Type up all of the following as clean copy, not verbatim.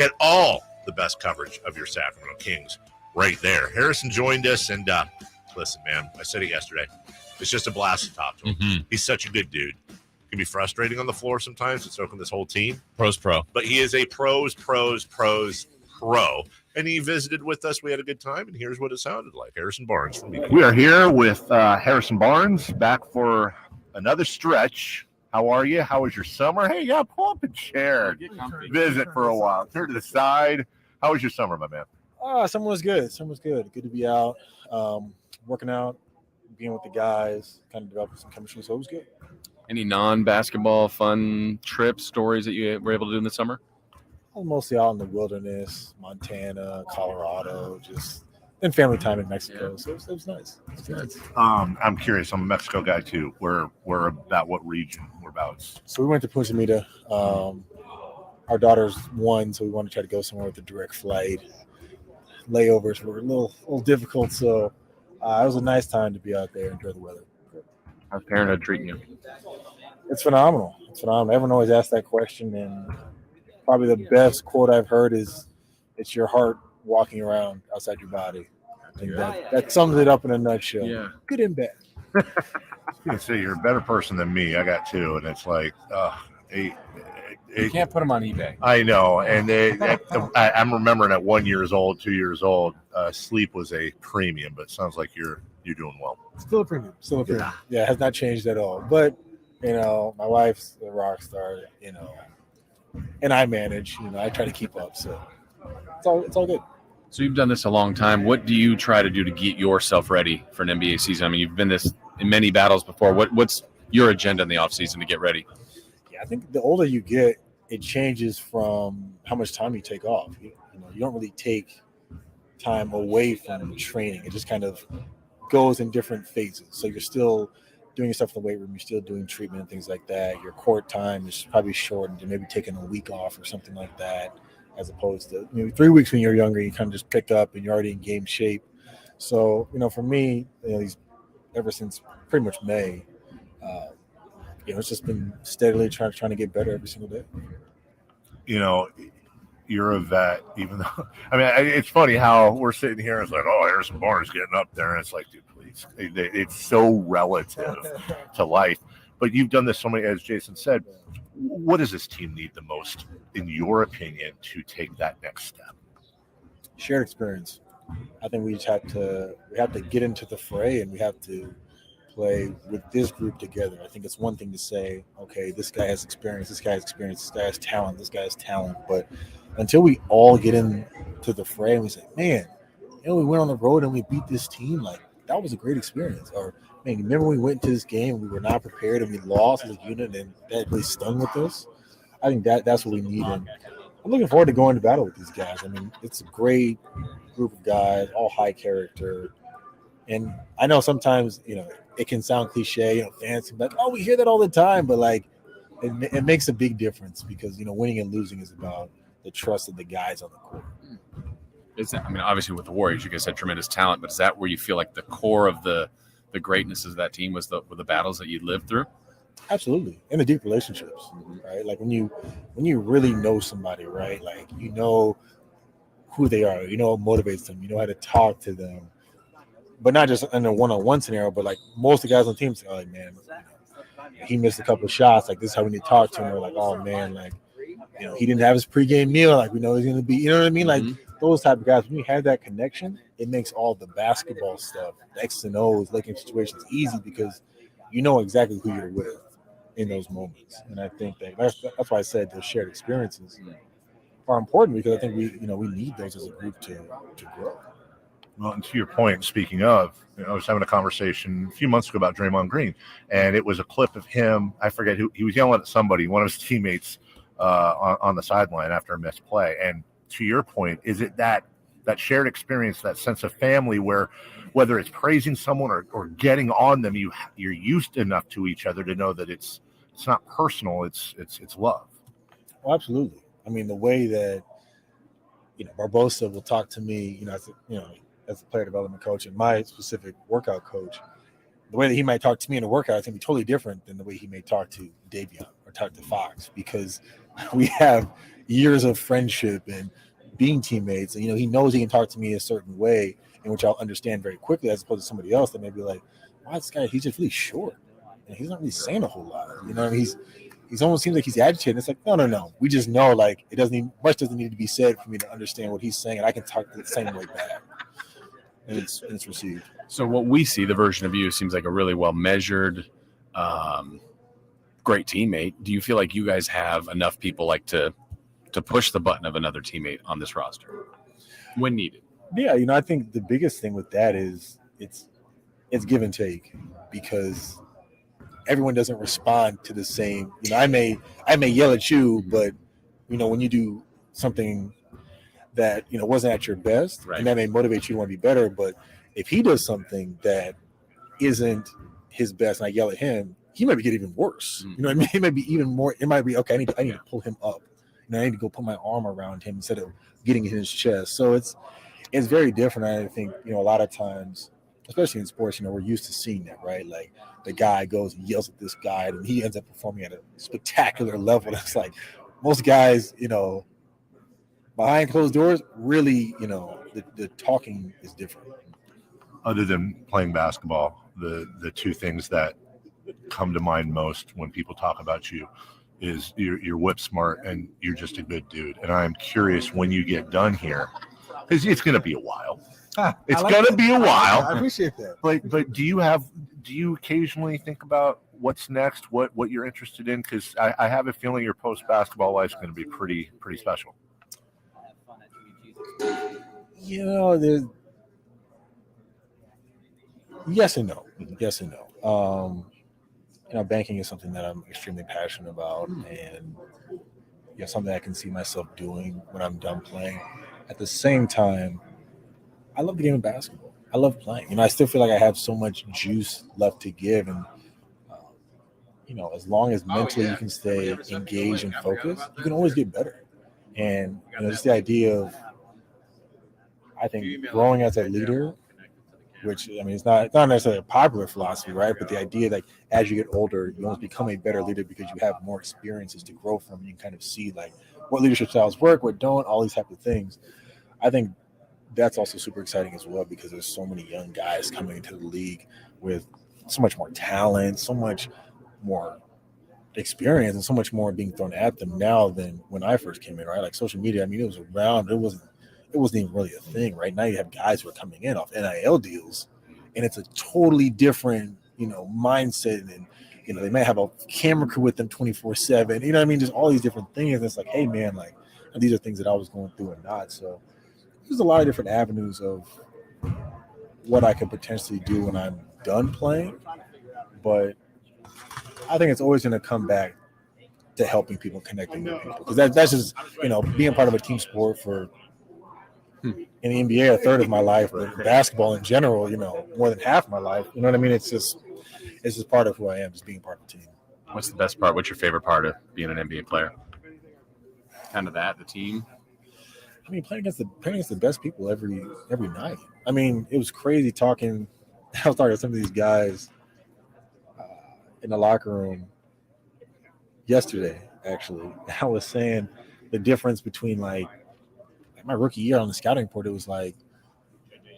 Get all the best coverage of your Sacramento Kings right there. Harrison joined us, and listen, man, I said it yesterday. It's just a blast to talk to him. Mm-hmm. He's such a good dude. It can be frustrating on the floor sometimes. It's open this whole team. Pros pro. But he is a pros pro. And he visited with us. We had a good time, and here's what it sounded like. Harrison Barnes from BK. We are here with Harrison Barnes, back for another stretch. How are you? How was your summer? Hey, yeah, pull up a chair. Visit for a while. Turn to the side. How was your summer, my man? Summer was good. Good to be out, working out, being with the guys, kind of developing some chemistry, so it was good. Any non-basketball fun trips, stories that you were able to do in the summer? I was mostly out in the wilderness, Montana, Colorado, and family time in Mexico. So it was nice. I'm curious. I'm a Mexico guy too. We're about what region? Whereabouts? So we went to Punta Mita. Our daughters won, so we wanted to try to go somewhere with a direct flight. Layovers were a little difficult, so it was a nice time to be out there and enjoy the weather. How's parenthood treating you? It's phenomenal. Everyone always asks that question, and probably the best quote I've heard is, "It's your heart walking around outside your body." I think that sums it up in a nutshell. Yeah. Good and bad. You say you're a better person than me. I got two, and it's like, You can't put them on eBay. I know, and I'm remembering at 1 year old, 2 years old, sleep was a premium. But it sounds like you're doing well. Still a premium. Yeah, it has not changed at all. But my wife's a rock star. And I manage. I try to keep up. So it's all good. So you've done this a long time. What do you try to do to get yourself ready for an NBA season? I mean, you've been this in many battles before. What's your agenda in the offseason to get ready? I think the older you get, it changes from how much time you take off. You don't really take time away from training. It just kind of goes in different phases. So you're still doing your stuff in the weight room. You're still doing treatment and things like that. Your court time is probably shortened and maybe taking a week off or something like that, as opposed to 3 weeks when you're younger, you kind of just pick up and you're already in game shape. So, for me, ever since pretty much May, it's just been steadily trying to get better every single day. You're a vet, even though it's funny how we're sitting here and it's like, oh, Harrison Barnes getting up there, and it's like, dude, please, it's so relative to life. But you've done this so many, as Jason said. What does this team need the most, in your opinion, to take that next step? Shared experience. I think we have to get into the fray, and we have to play with this group together. I think it's one thing to say, okay, this guy has experience, this guy has talent, this guy has talent. But until we all get into the fray and we say, man, we went on the road and we beat this team, like, that was a great experience. Or, man, remember when we went into this game and we were not prepared and we lost as a unit and that really stung with us? I think that's what we need. And I'm looking forward to going to battle with these guys. I mean, it's a great group of guys, all high character. And I know sometimes, it can sound cliche, fancy, but we hear that all the time. But like, it makes a big difference because winning and losing is about the trust of the guys on the court. Obviously with the Warriors, you guys had tremendous talent, but is that where you feel like the core of the greatness of that team were the battles that you lived through? Absolutely, and the deep relationships, right? Like when you really know somebody, right? Like you know who they are, what motivates them, how to talk to them. But not just in a one-on-one scenario, but like most of the guys on the team say, oh, man, he missed a couple of shots. Like, this is how we need to talk to him. We're like, oh, man, like, he didn't have his pregame meal. Like, we know he's going to be, you know what I mean? Like, those type of guys, when you have that connection, it makes all the basketball stuff, the X's and O's, looking situations easy because you know exactly who you're with in those moments. And I think that's why I said those shared experiences are important because I think we need those as a group to grow. Well, and to your point, speaking of, I was having a conversation a few months ago about Draymond Green, and it was a clip of him. I forget who he was yelling at somebody, one of his teammates on the sideline after a missed play. And to your point, is it that shared experience, that sense of family where whether it's praising someone or getting on them, you're used enough to each other to know that it's not personal, it's love. Oh, absolutely. I mean, the way that Barbosa will talk to me, as a player development coach and my specific workout coach, the way that he might talk to me in a workout is going to be totally different than the way he may talk to Davion or talk to Fox because we have, years of friendship and being teammates. And, he knows he can talk to me a certain way in which I'll understand very quickly, as opposed to somebody else that may be like, wow, this guy, he's just really short. And he's not really saying a whole lot. He's almost seems like he's agitated. It's like, no. We just know, like, much doesn't need to be said for me to understand what he's saying, and I can talk the same way back. And it's received. So what we see, the version of you, seems like a really well-measured, great teammate. Do you feel like you guys have enough people like to push the button of another teammate on this roster when needed? Yeah, I think the biggest thing with that is it's give and take, because everyone doesn't respond to the same. I may yell at you, but when you do something that wasn't at your best, right, and that may motivate you to want to be better. But if he does something that isn't his best, and I yell at him, he might get even worse. Mm-hmm. You know what I mean? It might be even more. It might be okay. I need to pull him up. I need to go put my arm around him instead of getting in his chest. So it's very different. I think a lot of times, especially in sports, we're used to seeing that, right? Like the guy goes and yells at this guy, and he ends up performing at a spectacular level. That's like most guys, behind closed doors, really, the talking is different. Other than playing basketball, the two things that come to mind most when people talk about you is you're whip smart and you're just a good dude. And I'm curious, when you get done here, because it's going to be a while. It's going to be a while. I appreciate that. But do you occasionally think about what's next, what you're interested in? Because I have a feeling your post basketball life is going to be pretty special. There's yes and no. Yes and no. Banking is something that I'm extremely passionate about, and something I can see myself doing when I'm done playing. At the same time, I love the game of basketball. I love playing. I still feel like I have so much juice left to give, and as long as mentally you can stay engaged and focused, you can always get better. And just the idea of, I think, growing as a leader, which it's not necessarily a popular philosophy, right? But the idea that as you get older, you almost become a better leader because you have more experiences to grow from. You can kind of see like what leadership styles work, what don't, all these types of things. I think that's also super exciting as well, because there's so many young guys coming into the league with so much more talent, so much more experience, and so much more being thrown at them now than when I first came in, right? Like social media, it was around. It wasn't even really a thing. Right now you have guys who are coming in off NIL deals, and it's a totally different, mindset. And, they might have a camera crew with them 24/7, just all these different things. And it's like, hey man, like these are things that I was going through and not. So there's a lot of different avenues of what I could potentially do when I'm done playing. But I think it's always going to come back to helping people, connecting with people. Because that's just, being part of a team sport for, in the NBA, a third of my life, but basketball in general, more than half my life. You know what I mean? It's just part of who I am, just being part of the team. What's the best part? What's your favorite part of being an NBA player? Kind of the team. Playing against the best people every night. It was crazy talking. I was talking to some of these guys in the locker room yesterday, actually. I was saying the difference between like my rookie year on the scouting report. It was like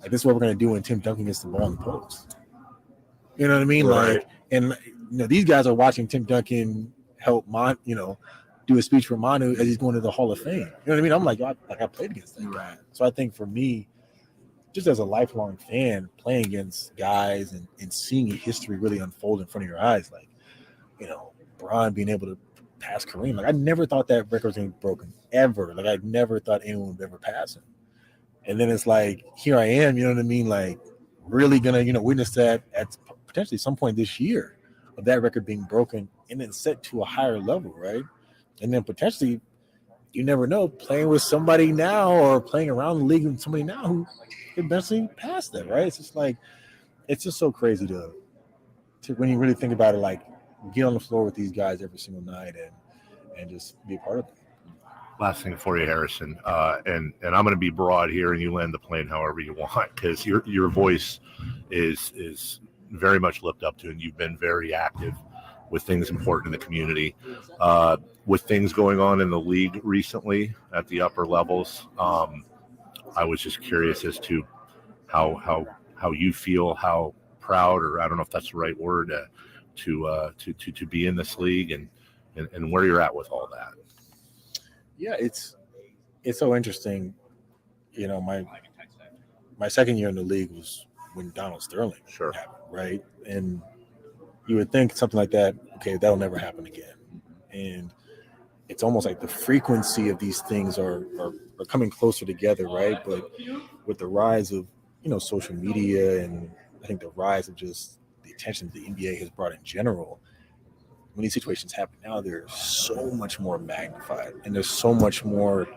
this is what we're going to do when Tim Duncan gets the ball in the post. You know what I mean? Right. Like, and these guys are watching Tim Duncan help do a speech for Manu as he's going to the Hall of Fame. You know what I mean? I'm like I played against that guy. So I think for me, just as a lifelong fan, playing against guys and seeing history really unfold in front of your eyes, like, Bron being able to pass Kareem. Like, I never thought that record was going to be broken, ever. Like, I never thought anyone would ever pass him. And then it's like, here I am, you know what I mean? Like, really going to, witness that at potentially some point this year of that record being broken and then set to a higher level, right? And then potentially, you never know, playing with somebody now or playing around the league with somebody now who could eventually pass that, right? It's just like, it's just so crazy to when you really think about it, like, get on the floor with these guys every single night and just be a part of it. Last thing for you, Harrison, and I'm going to be broad here, and you land the plane however you want, because your voice is very much looked up to, and you've been very active with things important in the community. With things going on in the league recently at the upper levels, I was just curious as to how you feel, how proud, or I don't know if that's the right word, to be in this league and where you're at with all that. Yeah, it's so interesting. You know, my second year in the league was when Donald Sterling Sure. happened, right? And you would think something like that, okay, that'll never happen again. And it's almost like the frequency of these things are coming closer together, right? But with the rise of, social media, and I think the rise of just the attention the NBA has brought in general, when these situations happen now, they're so much more magnified, and there's so much more.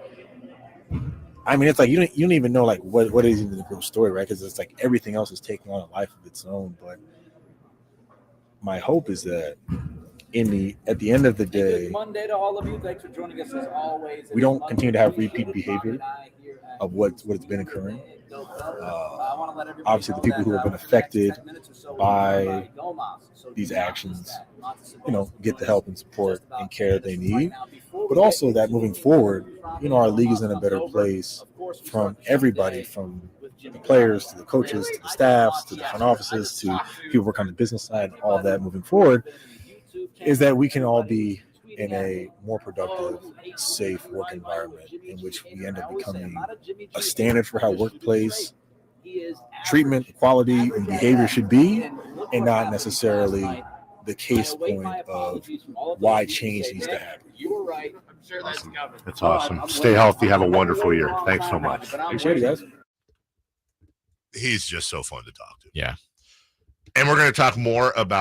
I mean, it's like you don't even know like what is even the real story, right? Because it's like everything else is taking on a life of its own. But my hope is that at the end of the day, Good Monday to all of you. Thanks for joining us as always. we don't continue to have repeat behavior of what's been occurring. Obviously, the people who have been affected by these actions, get the help and support and care they need. But also that moving forward, our league is in a better place from everybody, from the players to the coaches to the staffs to the front offices to people working on the business side, all of that moving forward, is that we can all be in a more productive, safe work environment in which we end up becoming a standard for how workplace treatment, quality, and behavior should be, and not necessarily the case point of why change needs to happen. Awesome. That's awesome. Stay healthy. Have a wonderful year. Thanks so much. Appreciate it, guys. He's just so fun to talk to. Yeah. And we're going to talk more about